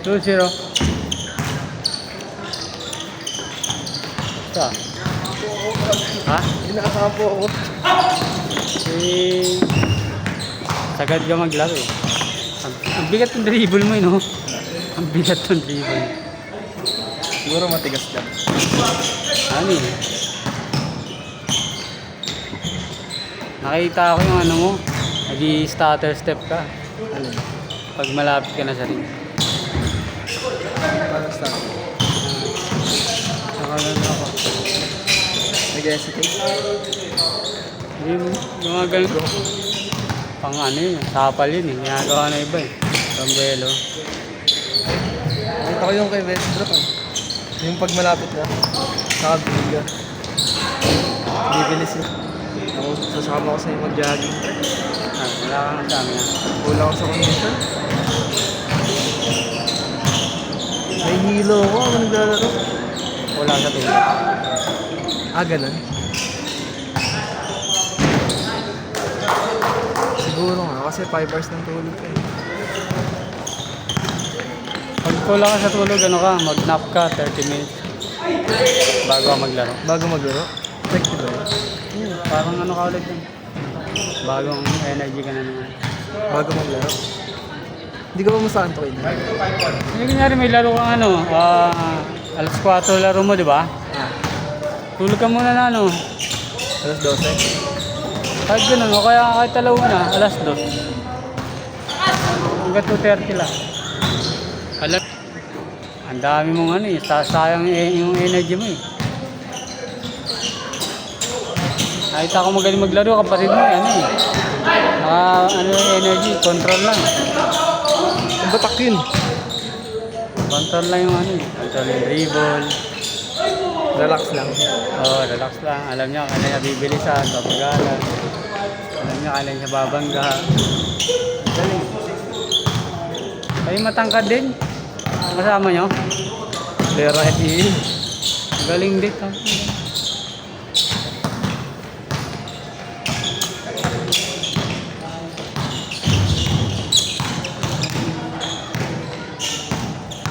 2-0. Ito. Ha? Inaasampo ako. Eh, sagad ka maglaro eh. Ang bigat ng dribble mo no? Ang bigat ng dribble. Siguro matigas ka. Ano eh? Nakita ko yung ano mo. Nag-stutter step ka. Ano? Pag malapit ka na sa ring. Parang start. Saka lang ako. Nag-hesitate. Hindi mo. Mga ganun. Pang ano yun. Sapal yun eh. Ginagawa na iba eh. Pambelo. Nakita ko yung kay Westbrook eh. Yung pag malapit na. Nakabiga. Bibilis yun. Ako, sasama ko sa'yo mag-jogging. Ah, wala kang kasama na. Wala ko sa condition. May hilo ako. Ako naglalaro. Wala sa tulog. Ah, ganun. Siguro nga. Kasi 5 hours ng tulog ka eh. Pag kulang ka sa tulog, ano ka, mag-nap ka 30 minutes bago ka maglaro. Bago maglaro. Effective ba yun? Parang ano ka ulit yun. Bagong energy ka na naman. Bago maglaro. Hindi ka ba masantokin? Hindi kunyari may laro kang ano, alas 4 laro mo, di ba? Tulog ka muna na ano. Alas 12. Kahit ganun, o kaya kahit talawa na, alas 2. Hanggang 2:30 lang. Alam, ang dami mong ano eh, sayang yung energy mo eh. Nakita ko magaling maglaro, kapatid mo eh, ano eh. Ano yung energy, control lang. Ang batak yun. Control lang yung ano eh. Control yung dribble. Relax lang. Oo, relax lang. Alam niya, kailan niya bibilisan, papagalan. Alam niya, kailan niya babangga. Galing. Kayo matangkad din. Kasama niyo. Lera FE. Galing din.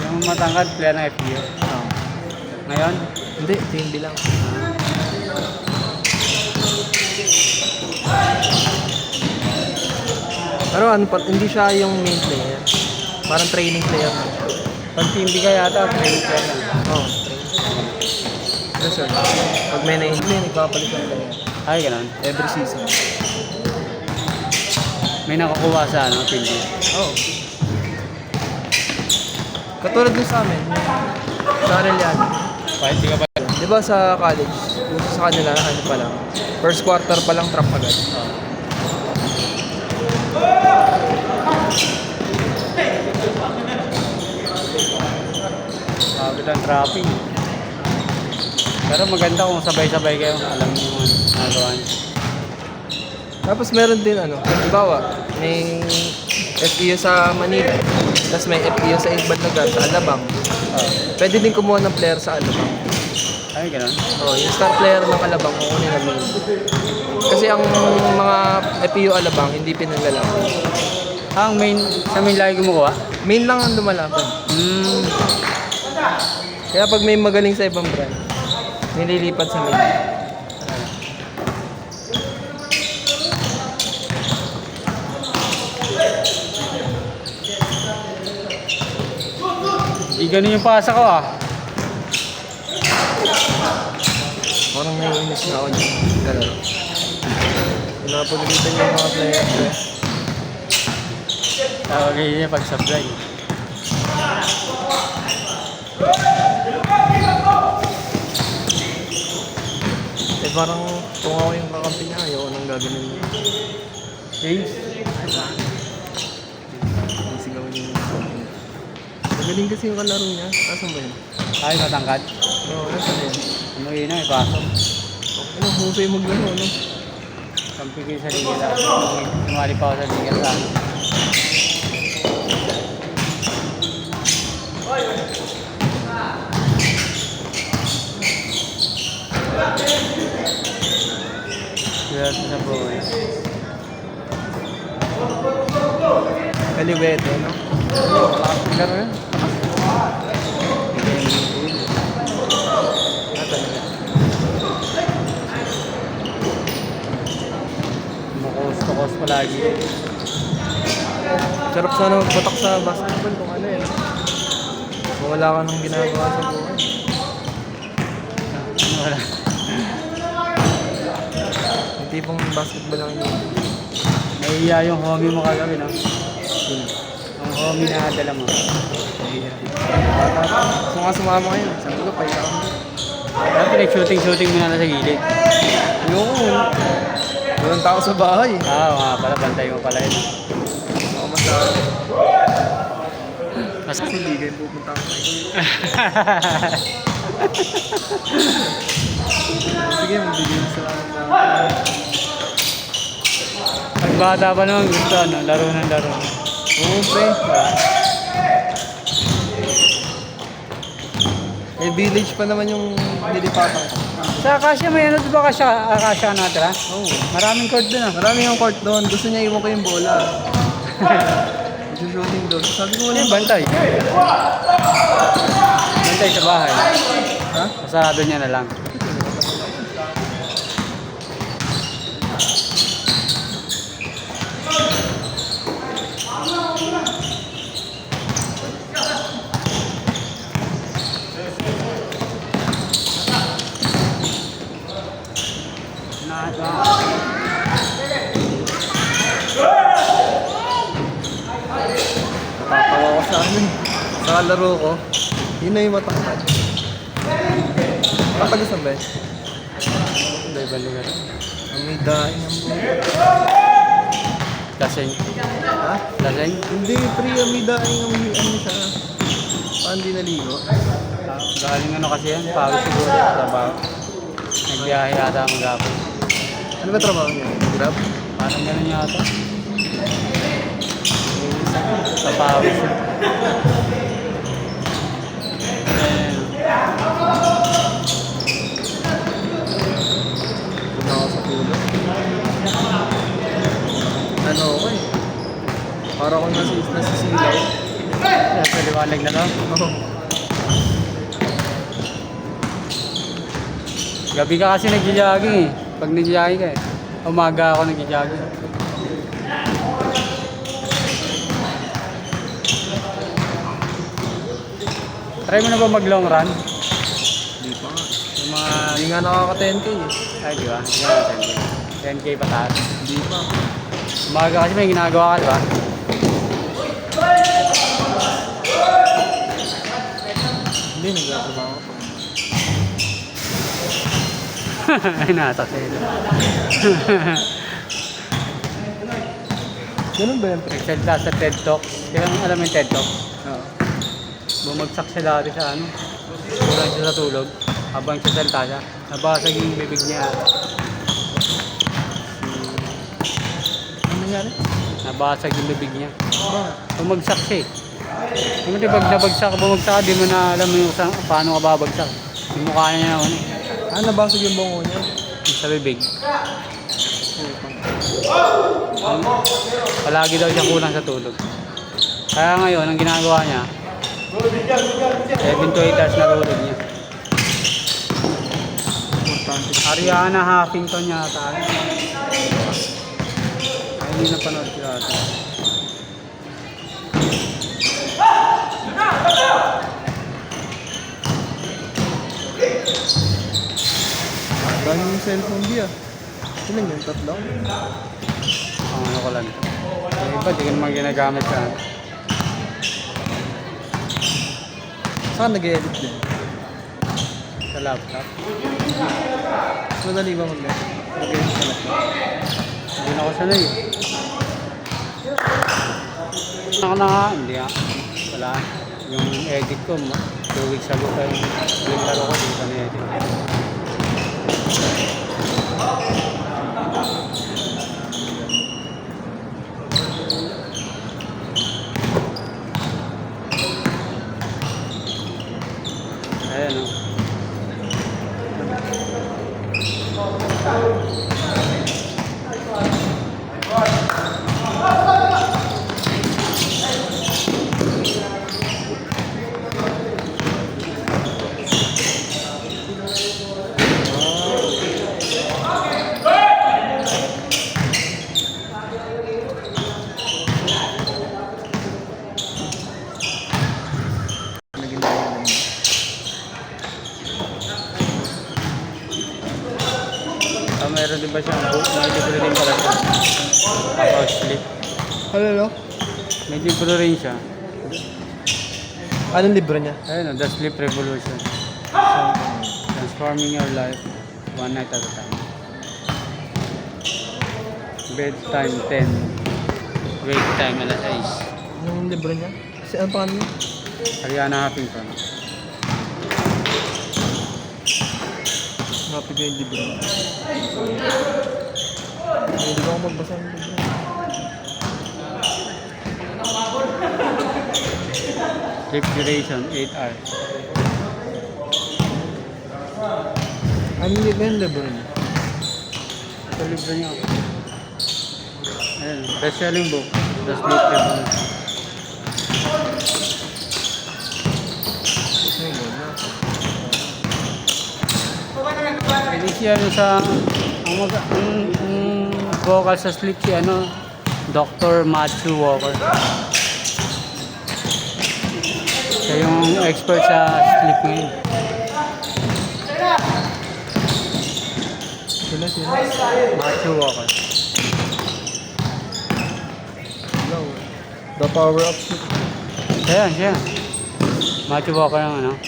Yung matangkad, player ng FPO. Ngayon, Hindi, TNB lang. Pero ano pa, hindi siya yung main player. Parang training player na siya. pag team ka yata, training player lang. Oo, training. Ano sir? Pag may na-injury, nagpapalit ng player. Ay, ganun. Every season. May nakakuha sa ano, team B. Oo. Katulad din sa amin, sa Arellano. Kahit di ka pa. Di ba sa college, uso sa kanila, ano pa lang, first quarter pa lang trap agad. Bakit ang traffic. Pero maganda kung sabay-sabay kayo. Alam niyo yung nagawa niyo. Tapos meron din ano, halimbawa, may FEU sa Manila, tapos may FEU sa ibang lugar, sa Alabang. Pwede din kumuha ng player sa Alabang. Ay, ganun. Oh, yung star player ng Alabang, kukunin na main. Kasi ang mga FEU Alabang, hindi pinaglalaro. Ang main, sa main lagi kumukuha? Main lang ang lumalaban. Kaya pag may magaling sa ibang brand, nililipat sa main. Di ganun yung pasa ko ah. Parang naiinis na ako dyan. Galaro. Napagalitan yung mga player ko. Tawagin niya pag supply. Eh parang kung ako yung kakampi niya, ayaw nang gaganin niya. James? Ang sigaw niya. Magaling kasi yung kalaro niya. Asan ba yun? Ay, matangkad. Oo, asan ba yun? Umuwi na, ipasok. Ano, husay maglaro, ano? Kampi kayo sa liga lang. Sumali pa ako sa liga sa ano. Swerte sa buhay. Kaliwete, no? Laro yun. palagi. Sarap sana magpatak sa basketball kung ano yun. Kung wala ka nang ginagawa sa buhay. Wala. Yung tipong basketball lang yun. Nahiya yung homie mo kagabi, no? Yun. Ang homie na dala mo. Nahiya. Gusto nga sumama ngayon. Sabi ko, pahiya ako. Kaya pinag-shooting mo na sa gilid. Ayoko. Walang tao sa bahay. Oo nga pala, bantay mo pala yun. Ako masarap. Mas Kasi hindi kayo pupunta ako ngayon. Sige, magbigay sa Pagbata pa naman gusto, ano, laro ng laro. Oo, pre. Eh, village pa naman yung nilipatan ko. Sa Acacia, may ano diba Acacia natira? Oo. Maraming court dun ah. Marami yung court doon. Gusto niya iwan ko yung bola. Shooting doon. Sabi ko Ano wala yung bantay? Bantay sa bahay. Ha? Masarado niya na lang. Natatawa ko sa amin. Sa laro ko. Yun na yung matangkad. Katagas na ba? Hindi, balikan. Ang may daing ang buhay. Lasing. Ha? Lasing? Hindi, pre. Ang may daing ang ano siya. Paano di naligo? Galing ano kasi yan, pawis siguro sa trabaho. Nagbiyahe yata ang magapon. Ano ba trabaho niya? Grab? Parang ganun yata. Sa pawis. Ayan. Doon ako sa pulo. Ano ako eh. Para akong nasisilaw. Kaya sa liwanag na to. Oo. Gabi ka kasi nag-jogging eh. Pag nag-jogging ka eh. Umaga ako nag-jogging. Try mo na ba mag-long run? Hindi pa nga. Yung mga... Hindi nga nakaka 10k eh. Ay, di ba? Hindi na 10K. 10K pataas. Hindi pa. Umaga kasi may ginagawa ka, di ba? Hindi, nagtatrabaho ko. Ay, nasa sa'yo. Ganun ba yan, pre? Nagsalita sa TED Talk. Kaya alam mo yung TED Talk? Oo. Bumagsak siya dati sa ano. Kulang siya sa tulog. Habang siya salita siya. Nabasag yung bibig niya. Ano nangyari? Nabasag yung bibig niya. Bakit? Bumagsak siya eh. Yung pag nabagsak, bumagsak, di mo na alam mo yung paano ka babagsak. Yung mukha niya na ano. Ah, nabasag yung bungo niya. Yung sa bibig. Palagi daw siya kulang sa tulog. Kaya ngayon, ang ginagawa niya, 7 to 8 hours na tulog niya. Importante. Ariana Huffington yata. Ay, hindi napanood ko yata. Dami yung cellphone di ah. Ilan yun? Tatlo? Ang ano ko lang. Yung iba, di ko naman ginagamit ka. Saan nag-edit din? Sa laptop. Mas madali ba mag-edit? Mag-edit sa laptop? Hindi na ako sanay. Ako na nga, hindi ah. Wala. Yung edit ko, 2 weeks ago pa yung laro ko, hindi kami edit. Ayan o. meron din ba siya? May libro din pala siya. About sleep. Ano, no? May libro rin siya. Anong libro niya? Ayun, The Sleep Revolution. Transforming your life one night at a time. Bedtime 10. Wake time alas 6. Anong libro niya? Kasi ano pa niya? Ariana Huffington. Happy ko yung libro niya. Hindi ko ako magbasa ng libro. Sleep duration 8 hours. Ano yung libro niya? Ito libro niya. Ayun, best-selling book. The Sleep Revolution. Pwede siya ano sa ang vocal sa sleep si ano Dr. Matthew Walker. Siya yung expert sa sleep ngayon. Sila. Matthew Walker. The Power of Sleep. Siya. Matthew Walker ang ano.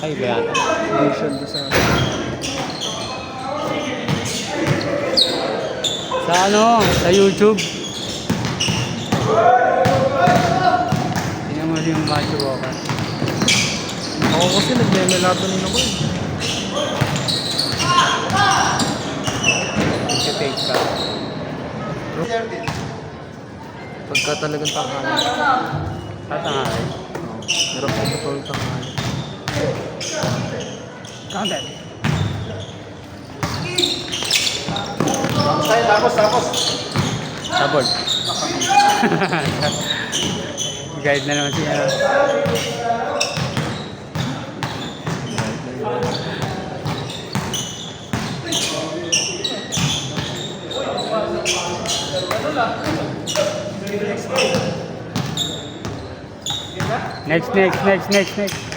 Ay, iba yata. Nation to sa... Sa ano, sa YouTube. Tingnan mo yung Matthew Walker. Ako kasi nag-melatonin ako eh. Take ka. Pagka talagang tanghali. Tatangari. Hirap ko matulog tanghali. Content. Tapos. Sabon. Guide na naman siya. Next.